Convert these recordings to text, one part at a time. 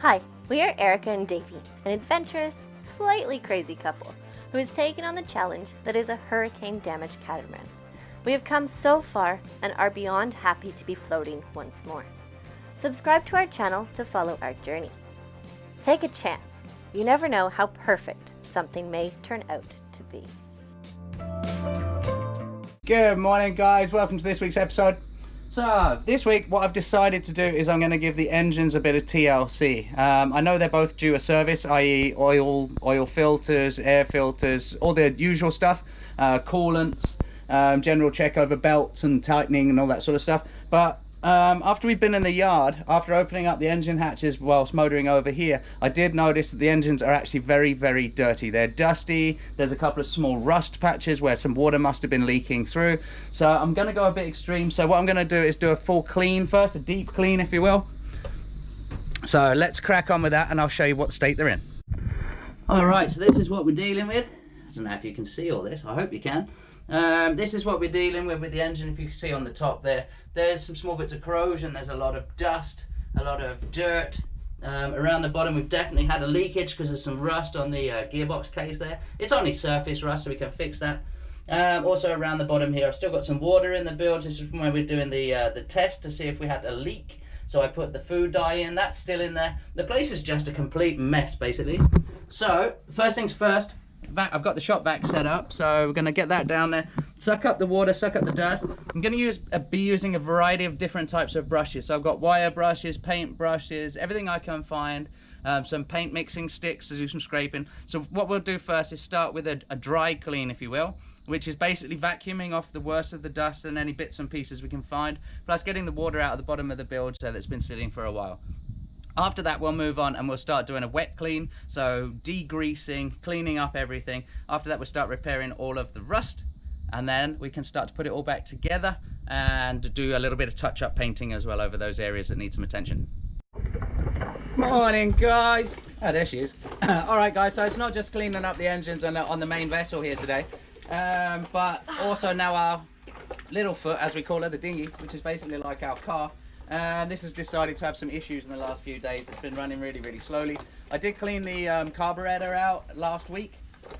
Hi, we are Erica and Davy, an adventurous, slightly crazy couple who has taken on the challenge that is a hurricane-damaged catamaran. We have come so far and are beyond happy to be floating once more. Subscribe to our channel to follow our journey. Take a chance. You never know how perfect something may turn out to be. Good morning, guys. Welcome to this week's episode. So this week what I've decided to do is I'm going to give the engines a bit of TLC. I know they're both due a service, i.e. oil filters, air filters, all the usual stuff, coolants, general check over belts and tightening and all that sort of stuff. But after we've been in the yard, after opening up the engine hatches whilst motoring over here, I did notice that the engines are actually very, very dirty. They're dusty. There's a couple of small rust patches where some water must have been leaking through. So I'm going to go a bit extreme. So what I'm going to do is do a full clean first, a deep clean, if you will. So let's crack on with that and I'll show you what state they're in. All right, so this is what we're dealing with. I don't know if you can see all this. I hope you can. This is what we're dealing with the engine. If you can see on the top there's some small bits of corrosion, there's a lot of dust, a lot of dirt. Around the bottom we've definitely had a leakage because there's some rust on the gearbox case there. It's only surface rust, so we can fix that. Also around the bottom here I've still got some water in the bilge. This is from when we're doing the test to see if we had a leak, so I put the food dye in. That's still in there. The place is just a complete mess basically. So first things first, I've got the shop vac set up, so we're going to get that down there, suck up the water, suck up the dust. I'm going to be using a variety of different types of brushes. So I've got wire brushes, paint brushes, everything I can find, some paint mixing sticks to do some scraping. So what we'll do first is start with a dry clean, if you will, which is basically vacuuming off the worst of the dust and any bits and pieces we can find, plus getting the water out of the bottom of the bilge there that's been sitting for a while. After that we'll move on and we'll start doing a wet clean, so degreasing, cleaning up everything. After that we'll start repairing all of the rust, and then we can start to put it all back together and do a little bit of touch-up painting as well over those areas that need some attention. Morning, guys. Oh, there she is. All right, guys, so it's not just cleaning up the engines on the main vessel here today, but also now our little foot, as we call her, the dinghy, which is basically like our car. This has decided to have some issues in the last few days. It's been running really, really slowly. I did clean the carburetor out last week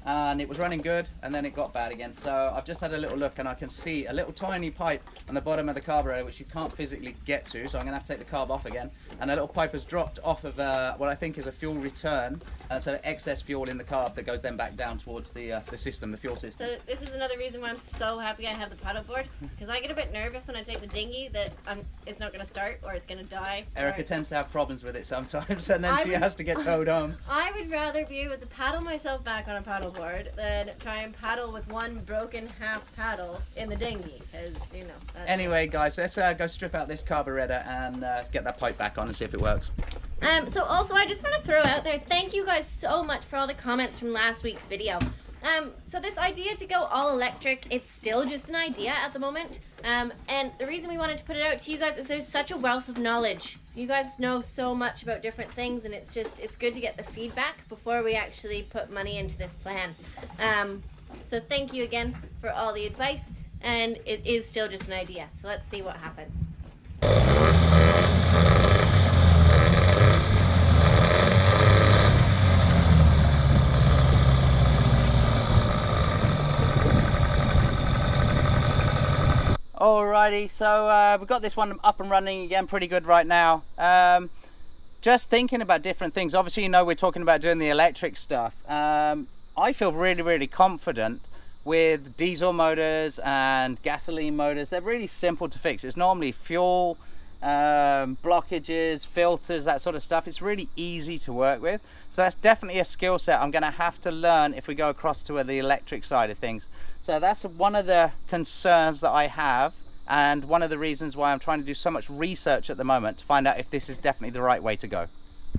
and it was running good, and then it got bad again. So I've just had a little look and I can see a little tiny pipe on the bottom of the carburetor which you can't physically get to, so I'm gonna have to take the carb off again. And a little pipe has dropped off of what I think is a fuel return, so excess fuel in the carb that goes then back down towards the system, the fuel system. So this is another reason why I'm so happy I have the paddleboard, because I get a bit nervous when I take the dinghy that it's not going to start or it's going to die. Erica tends to have problems with it sometimes, and then she has to get towed home. I would rather be able to paddle myself back on a paddleboard than try and paddle with one broken half paddle in the dinghy, because, you know. Anyway, guys, let's go strip out this carburetor and get that pipe back on and see if it works. So also I just want to throw out there, thank you guys so much for all the comments from last week's video. So this idea to go all electric, it's still just an idea at the moment. And the reason we wanted to put it out to you guys is there's such a wealth of knowledge. You guys know so much about different things, and it's good to get the feedback before we actually put money into this plan. So thank you again for all the advice, and it is still just an idea. So let's see what happens. Alrighty, so we've got this one up and running again pretty good right now. Just thinking about different things. Obviously, you know, we're talking about doing the electric stuff. I feel really, really confident with diesel motors and gasoline motors. They're really simple to fix. It's normally fuel, blockages, filters, that sort of stuff. It's really easy to work with. So that's definitely a skill set I'm going to have to learn if we go across to the electric side of things. So that's one of the concerns that I have, and one of the reasons why I'm trying to do so much research at the moment to find out if this is definitely the right way to go.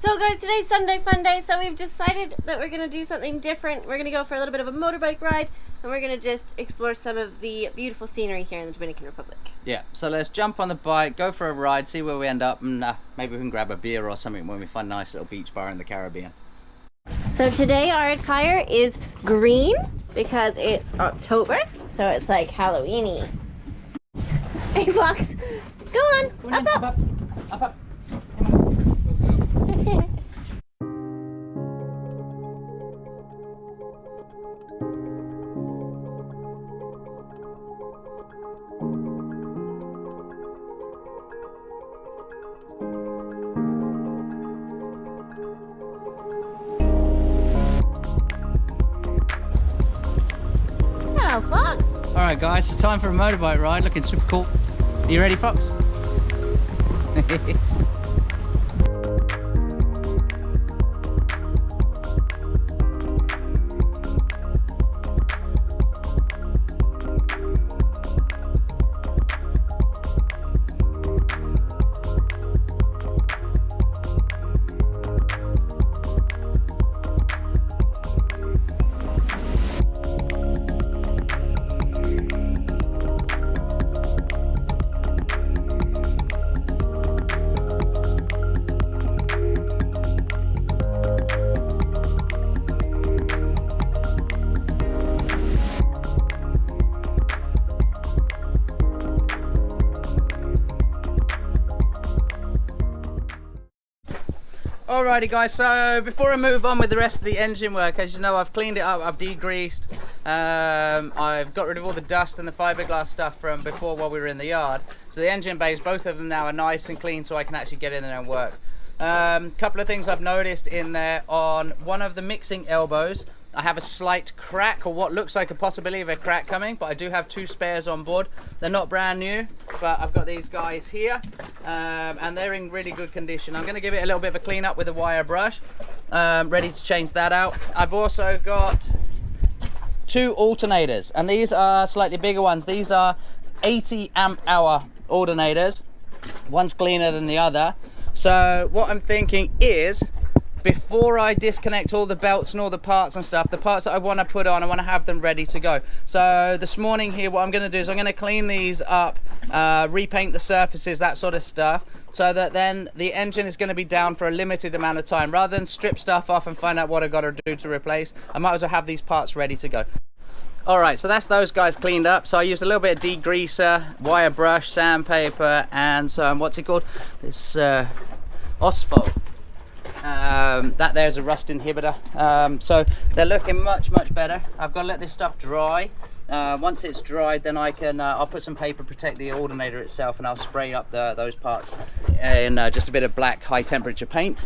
So guys, today's Sunday fun day, so we've decided that we're going to do something different. We're going to go for a little bit of a motorbike ride, and we're going to just explore some of the beautiful scenery here in the Dominican Republic. Yeah, so let's jump on the bike, go for a ride, see where we end up, and maybe we can grab a beer or something when we find a nice little beach bar in the Caribbean. So today our attire is green because it's October, so it's like Halloween-y. Hey Fox, go on, up. Up. Come on. Alright guys, so time for a motorbike ride, looking super cool. Are you ready, Fox? Alrighty guys, so before I move on with the rest of the engine work, as you know, I've cleaned it up, I've degreased, I've got rid of all the dust and the fiberglass stuff from before while we were in the yard. So the engine bays, both of them now are nice and clean, so I can actually get in there and work. Couple of things I've noticed in there: on one of the mixing elbows I have a slight crack, or what looks like a possibility of a crack coming, but I do have 2 spares on board. They're not brand new, but I've got these guys here, and they're in really good condition. I'm going to give it a little bit of a clean up with a wire brush, ready to change that out. I've also got 2 alternators, and these are slightly bigger ones. These are 80 amp hour alternators. One's cleaner than the other. So what I'm thinking is, before I disconnect all the belts and all the parts and stuff, the parts that I want to put on, I want to have them ready to go. So this morning here, what I'm going to do is I'm going to clean these up, repaint the surfaces, that sort of stuff, so that then the engine is going to be down for a limited amount of time. Rather than strip stuff off and find out what I've got to do to replace, I might as well have these parts ready to go. Alright, so that's those guys cleaned up. So I used a little bit of degreaser, wire brush, sandpaper, and some, what's it called? This Osphol. That there's a rust inhibitor, so they're looking much better. I've got to let this stuff dry. Once it's dried, then I can I'll put some paper protect the alternator itself, and I'll spray up those parts in just a bit of black high temperature paint,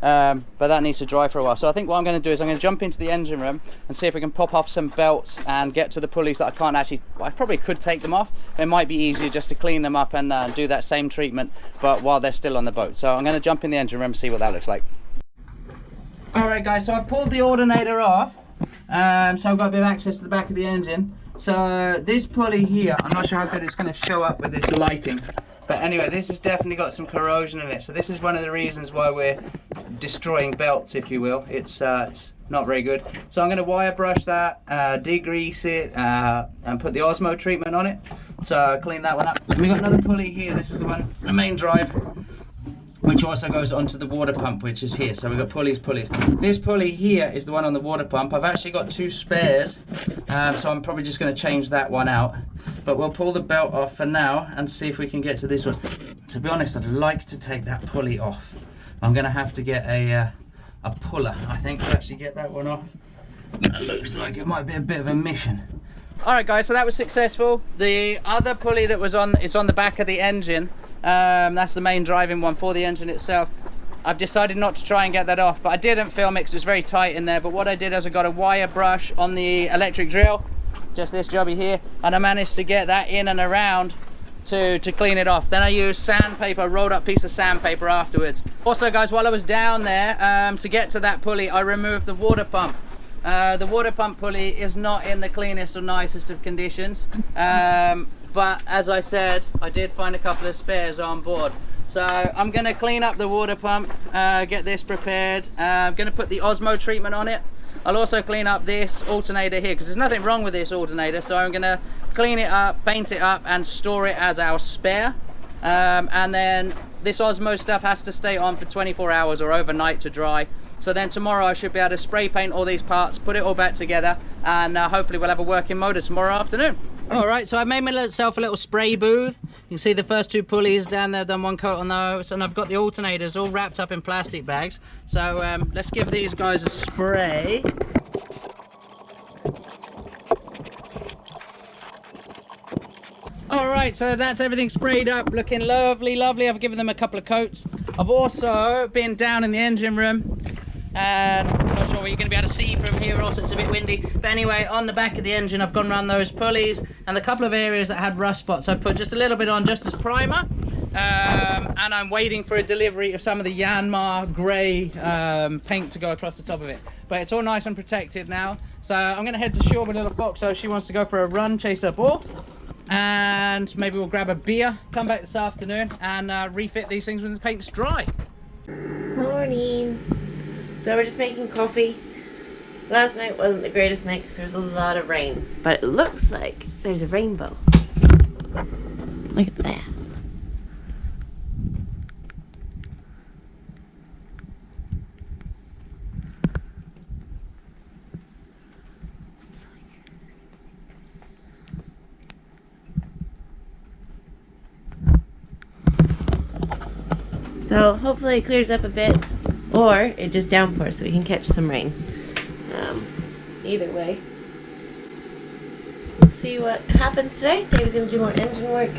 but that needs to dry for a while. So I think what I'm going to do is I'm going to jump into the engine room and see if we can pop off some belts and get to the pulleys that I can't actually, well, I probably could take them off. It might be easier just to clean them up and do that same treatment, but while they're still on the boat. So I'm going to jump in the engine room and see what that looks like. Alright guys, so I've pulled the alternator off, so I've got a bit of access to the back of the engine. So this pulley here, I'm not sure how good it's going to show up with this lighting, but anyway, this has definitely got some corrosion in it. So this is one of the reasons why we're destroying belts, if you will. It's not very good. So I'm going to wire brush that, degrease it, and put the Osmo treatment on it. So clean that one up. And we've got another pulley here. This is the one, the main drive, which also goes onto the water pump, which is here. So we've got pulleys. This pulley here is the one on the water pump. I've actually got 2 spares, so I'm probably just going to change that one out. But we'll pull the belt off for now and see if we can get to this one. To be honest, I'd like to take that pulley off. I'm going to have to get a puller, I think, to actually get that one off. That looks like it might be a bit of a mission. Alright guys, so that was successful. The other pulley that was on is on the back of the engine. That's the main driving one for the engine itself. I've decided not to try and get that off, but I didn't film it because it was very tight in there. But what I did is I got a wire brush on the electric drill, just this jobby here, and I managed to get that in and around to clean it off. Then I used sandpaper, rolled up piece of sandpaper afterwards. Also guys, while I was down there, to get to that pulley, I removed the water pump. The water pump pulley is not in the cleanest or nicest of conditions. But as I said, I did find a couple of spares on board. So I'm going to clean up the water pump, get this prepared. I'm going to put the Osmo treatment on it. I'll also clean up this alternator here, because there's nothing wrong with this alternator. So I'm going to clean it up, paint it up, and store it as our spare. And then this Osmo stuff has to stay on for 24 hours or overnight to dry. So then tomorrow I should be able to spray paint all these parts, put it all back together, and hopefully we'll have a working motor tomorrow afternoon. Alright, so I made myself a little spray booth. You can see the first 2 pulleys down there, done 1 coat on those, and I've got the alternators all wrapped up in plastic bags. So let's give these guys a spray. Alright, so that's everything sprayed up, looking lovely. I've given them a couple of coats. I've also been down in the engine room, and I'm not sure what you're going to be able to see from here, also it's a bit windy. But anyway, on the back of the engine I've gone around those pulleys, and the couple of areas that had rust spots I've put just a little bit on just as primer. And I'm waiting for a delivery of some of the Yanmar grey paint to go across the top of it. But it's all nice and protected now. So I'm going to head to shore with little Foxy. She wants to go for a run, chase her ball. And maybe we'll grab a beer, come back this afternoon and refit these things when the paint's dry. Morning. So we're just making coffee. Last night wasn't the greatest night because there was a lot of rain. But it looks like there's a rainbow. Look at that. So hopefully it clears up a bit, or it just downpours so we can catch some rain. Either way, we'll see what happens today. Dave's going to do more engine work,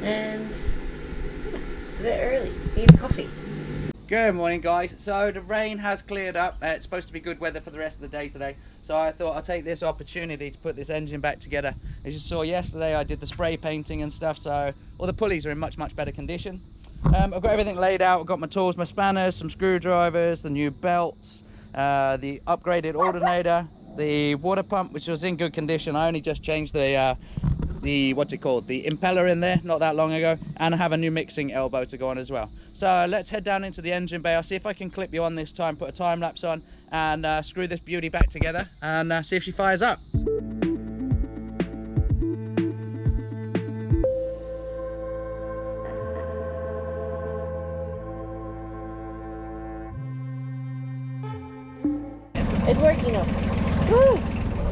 and yeah, it's a bit early. Need coffee. Good morning, guys. So the rain has cleared up. It's supposed to be good weather for the rest of the day today. So I thought I'd take this opportunity to put this engine back together. As you saw yesterday, I did the spray painting and stuff, so all the pulleys are in much better condition. I've got everything laid out. I've got my tools, my spanners, some screwdrivers, the new belts, the upgraded alternator, the water pump, which was in good condition. I only just changed the what's it called, the impeller in there not that long ago, and I have a new mixing elbow to go on as well. So let's head down into the engine bay. I'll see if I can clip you on this time, put a time lapse on, and screw this beauty back together and see if she fires up. It's working now. Woo!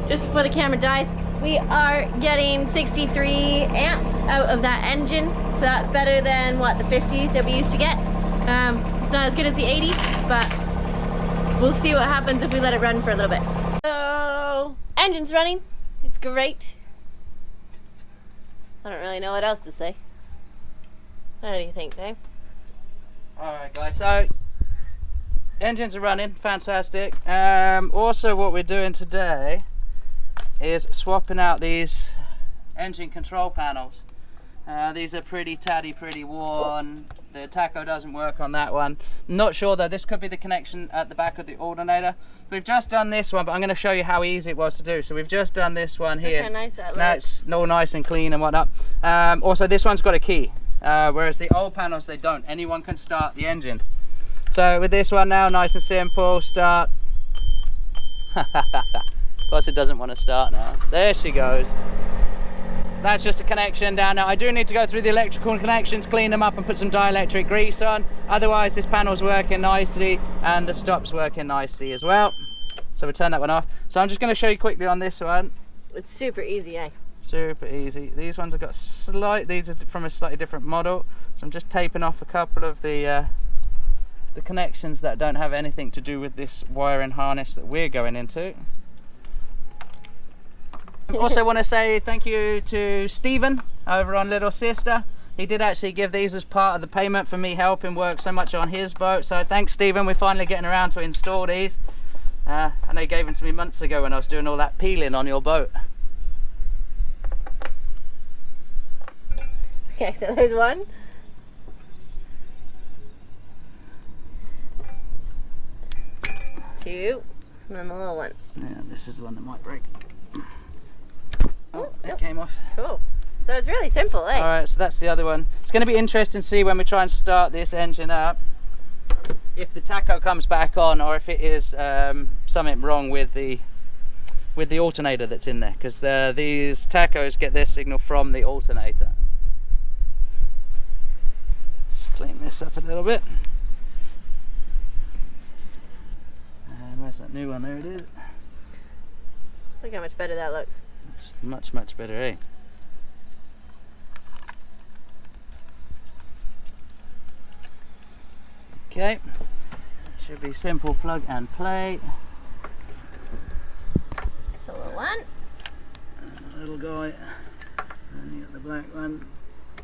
Just before the camera dies, we are getting 63 amps out of that engine. So that's better than what, the 50 that we used to get. It's not as good as the 80, but we'll see what happens if we let it run for a little bit. So, engine's running. It's great. I don't really know what else to say. What do you think, Dave? Alright guys, so engines are running, fantastic. Also what we're doing today is swapping out these engine control panels. These are pretty tatty, pretty worn. The tacho doesn't work on that one. Not sure though, this could be the connection at the back of the alternator. We've just done this one, but I'm going to show you how easy it was to do. So we've just done this one here. Look how nice that looks. Now it's all nice and clean and whatnot. Also this one's got a key, whereas the old panels, they don't. Anyone can start the engine. So with this one now, nice and simple, start. Of course it doesn't want to start now. There she goes. That's just a connection down now. I do need to go through the electrical connections, clean them up and put some dielectric grease on. Otherwise this panel's working nicely and the stop's working nicely as well. So we'll turn that one off. So I'm just going to show you quickly on this one. It's super easy, eh? Super easy. These ones have got these are from a slightly different model. So I'm just taping off a couple of the connections that don't have anything to do with this wiring harness that we're going into. I also want to say thank you to Stephen over on Little Sister. He did actually give these as part of the payment for me helping work so much on his boat. So thanks Stephen, we're finally getting around to install these. And they gave them to me months ago when I was doing all that peeling on your boat. Okay, so there's one. Two, and then the little one. Yeah, this is the one that might break. Oh, it yep. came off. Cool. So it's really simple, eh? Alright, so that's the other one. It's going to be interesting to see when we try and start this engine up, if the tacho comes back on or if it is something wrong with the alternator that's in there, because these tachos get their signal from the alternator. Just clean this up a little bit. And where's that new one? There it is. Look how much better that looks. It's much better, eh? Okay, should be simple plug and play. The little one. A little guy, and then you got the black one,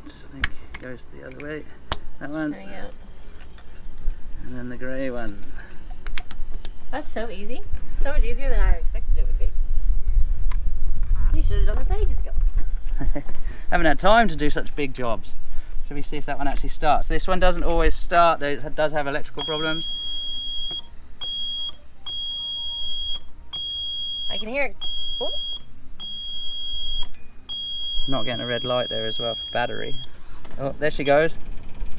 which I think goes the other way. That one, There you go. and then the grey one. That's so easy. So much easier than I expected it would be. You should have done this ages ago. Haven't had time to do such big jobs. Shall we see if that one actually starts? This one doesn't always start, though it does have electrical problems. I can hear it. Oh. Not getting a red light there as well for battery. Oh, there she goes.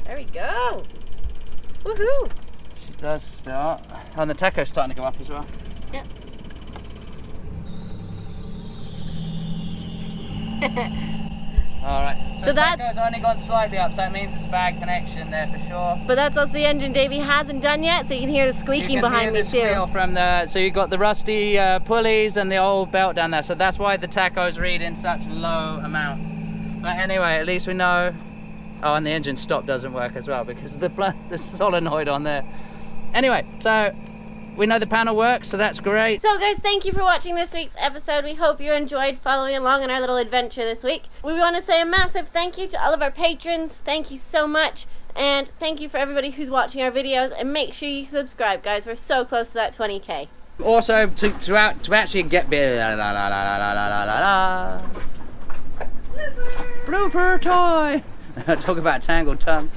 There we go. Woohoo! She does start. Oh, and the tacho's starting to go up as well. Yep. Alright, So the that's- tacho's only gone slightly up, so it means it's a bad connection there for sure. But that's also the engine Davy hasn't done yet, so you can hear the squeaking behind me You can hear the squeal too. from the, so you've got the rusty pulleys and the old belt down there, so that's why the tacho's reading such low amounts. But anyway, at least we know. Oh, and the engine stop doesn't work as well because of the solenoid on there. Anyway, so we know the panel works, so that's great. So guys, thank you for watching this week's episode. We hope you enjoyed following along in our little adventure this week. We want to say a massive thank you to all of our patrons. Thank you so much. And thank you for everybody who's watching our videos. And make sure you subscribe, guys. We're so close to that 20K. Also, to actually get blooper time. Talk about tangled tongue.